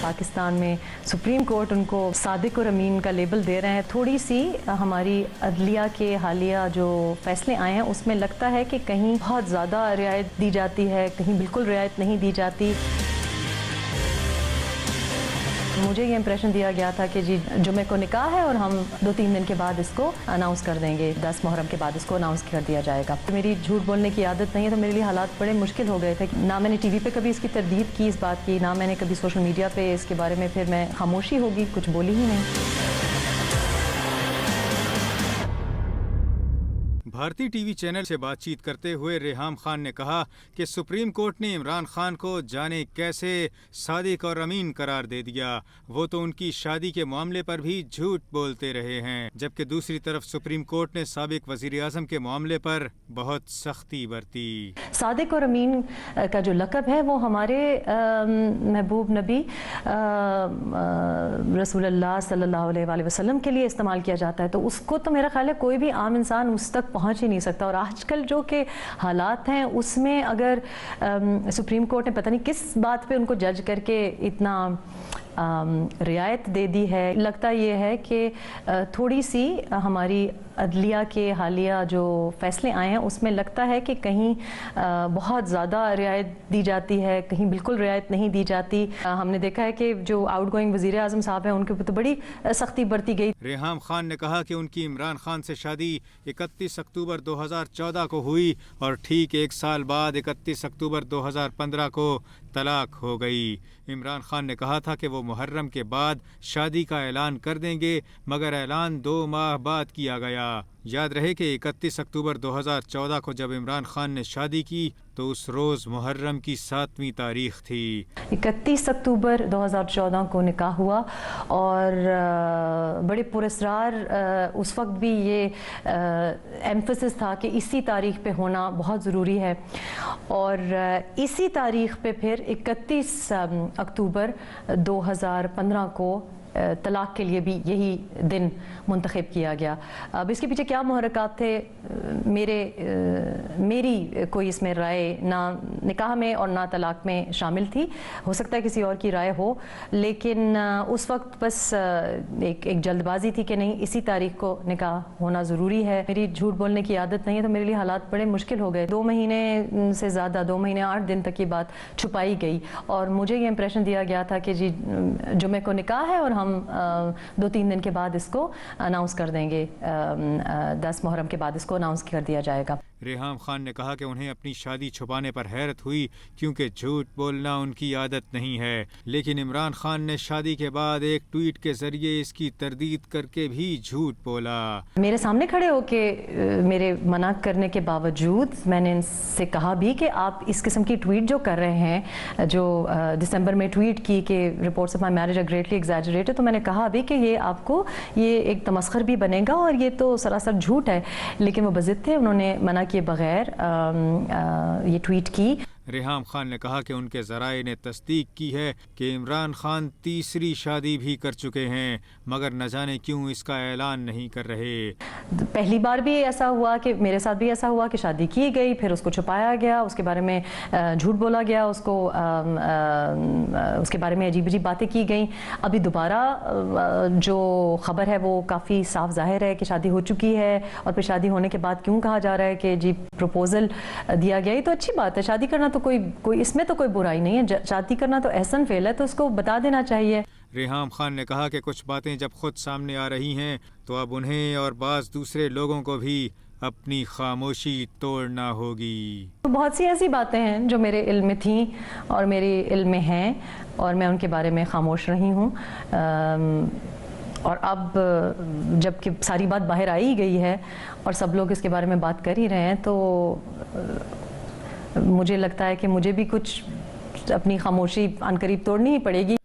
پاکستان میں supreme court ان کو صادق اور امین کا لیبل دے رہے ہیں. تھوڑی سی ہماری عدلیہ کے حالیہ جو فیصلے آئے ہیں اس میں لگتا ہے کہ کہیں بہت زیادہ رعایت دی جاتی ہے, کہیں بالکل رعایت نہیں دی جاتی. مجھے یہ امپریشن دیا گیا تھا کہ جی جمعے کو نکاح ہے اور ہم 2-3 دن کے بعد اس کو اناؤنس کر دیں گے, 10 محرم کے بعد اس کو اناؤنس کر دیا جائے گا. میری جھوٹ بولنے کی عادت نہیں ہے تو میرے لیے حالات بڑے مشکل ہو گئے تھے. نہ میں نے ٹی وی پہ کبھی اس کی تردید کی اس بات کی, نہ میں نے کبھی سوشل میڈیا پہ اس کے بارے میں, پھر میں خاموشی ہوگی, کچھ بولی ہی نہیں. بھارتی ٹی وی چینل سے بات چیت کرتے ہوئے ریحام خان نے کہا کہ سپریم کورٹ نے عمران خان کو جانے کیسے صادق اور امین قرار دے دیا, وہ تو ان کی شادی کے معاملے پر بھی جھوٹ بولتے رہے ہیں, جبکہ دوسری طرف سپریم کورٹ نے سابق وزیر اعظم کے معاملے پر بہت سختی برتی. صادق اور امین کا جو لقب ہے وہ ہمارے محبوب نبی رسول اللہ صلی اللہ علیہ وآلہ وسلم کے لیے استعمال کیا جاتا ہے, تو اس کو تو میرا خیال ہے کوئی بھی عام انسان اس تک پہنچ ہی نہیں سکتا. اور آج کل جو کہ حالات ہیں اس میں اگر سپریم کورٹ نے پتہ نہیں کس بات پہ ان کو جج کر کے اتنا رعایت دے دی ہے, لگتا یہ ہے کہ تھوڑی سی ہماری عدلیہ کے حالیہ جو فیصلے آئے ہیں اس میں لگتا ہے کہ کہیں بہت زیادہ رعایت دی جاتی ہے, کہیں بالکل رعایت نہیں دی جاتی. ہم نے دیکھا ہے کہ جو آؤٹ گوئنگ وزیر اعظم صاحب ہیں ان کے اوپر تو بڑی سختی برتی گئی. ریحام خان نے کہا کہ ان کی عمران خان سے شادی 31 اکتوبر 2014 کو ہوئی اور ٹھیک 1 سال بعد 31 اکتوبر 2015 کو طلاق ہو گئی. عمران خان نے کہا تھا کہ وہ محرم کے بعد شادی کا اعلان کر دیں گے, مگر اعلان 2 ماہ بعد کیا گیا. یاد رہے کہ 31 اکتوبر 2014 کو جب عمران خان نے شادی کی تو اس روز محرم کی 7ویں تاریخ تھی. 31 اکتوبر 2014 کو نکاح ہوا اور بڑے پراسرار اس وقت بھی یہ ایمفسس تھا کہ اسی تاریخ پہ ہونا بہت ضروری ہے, اور اسی تاریخ پہ پھر 31 اکتوبر 2015 کو طلاق کے لیے بھی یہی دن منتخب کیا گیا. اب اس کے پیچھے کیا محرکات تھے, میری کوئی اس میں رائے نہ نکاح میں اور نہ طلاق میں شامل تھی. ہو سکتا ہے کسی اور کی رائے ہو, لیکن اس وقت بس ایک جلد بازی تھی کہ نہیں اسی تاریخ کو نکاح ہونا ضروری ہے. میری جھوٹ بولنے کی عادت نہیں ہے تو میرے لیے حالات بڑے مشکل ہو گئے. 2 مہینے سے زیادہ, 2 مہینے 8 دن تک یہ بات چھپائی گئی اور مجھے یہ امپریشن دیا گیا تھا کہ جی جمعے کو نکاح ہے اور ہم 2-3 دن کے بعد اس کو اناؤنس کر دیں گے, 10 محرم کے بعد اس کو اناؤنس کر دیا جائے گا. ریحام خان نے کہا کہ انہیں اپنی شادی چھپانے پر حیرت ہوئی کیونکہ جھوٹ بولنا ان کی عادت نہیں ہے, لیکن عمران خان نے شادی کے بعد ایک ٹویٹ کے ذریعے اس کی تردید کر کے بھی جھوٹ بولا. میرے سامنے کھڑے ہو کے میرے منع کرنے کے باوجود میں نے ان سے کہا بھی کہ آپ اس قسم کی ٹویٹ جو کر رہے ہیں, جو دسمبر میں ٹویٹ کی کہ reports of my marriage are greatly exaggerated, تو میں نے کہا بھی کہ یہ آپ کو یہ ایک تمسخر بھی بنے گا اور یہ تو سراسر جھوٹ ہے, لیکن وہ بضد تھے, انہوں نے منع کیے بغیر یہ ٹویٹ کی. ریحام خان نے کہا کہ ان کے ذرائع نے تصدیق کی ہے کہ عمران خان تیسری شادی بھی کر چکے ہیں, مگر نہ جانے کیوں اس کا اعلان نہیں کر رہے. پہلی بار بھی ایسا ہوا کہ میرے ساتھ بھی ایسا ہوا کہ شادی کی گئی, پھر اس کو چھپایا گیا, اس کے بارے میں جھوٹ بولا گیا, اس کے بارے میں عجیب عجیب باتیں کی گئیں. ابھی دوبارہ جو خبر ہے وہ کافی صاف ظاہر ہے کہ شادی ہو چکی ہے, اور پھر شادی ہونے کے بعد کیوں کہا جا رہا ہے کہ جی پروپوزل دیا گیا. یہ تو اچھی بات ہے, شادی کرنا تو کوئی اس میں تو کوئی برائی نہیں ہے, شادی کرنا تو احسن فعل ہے, تو اس کو بتا دینا چاہیے. ریحام خان نے کہا کہ کچھ باتیں جب خود سامنے آ رہی ہیں تو اب انہیں اور بعض دوسرے لوگوں کو بھی اپنی خاموشی توڑنا ہوگی. بہت سی ایسی باتیں ہیں جو میرے علم میں تھیں اور میرے علم میں ہیں, اور میں ان کے بارے میں خاموش رہی ہوں. اور اب جب کہ ساری بات باہر آئی گئی ہے اور سب لوگ اس کے بارے میں بات کر ہی رہے ہیں, تو مجھے لگتا ہے کہ مجھے بھی کچھ اپنی خاموشی عنقریب توڑنی ہی پڑے گی.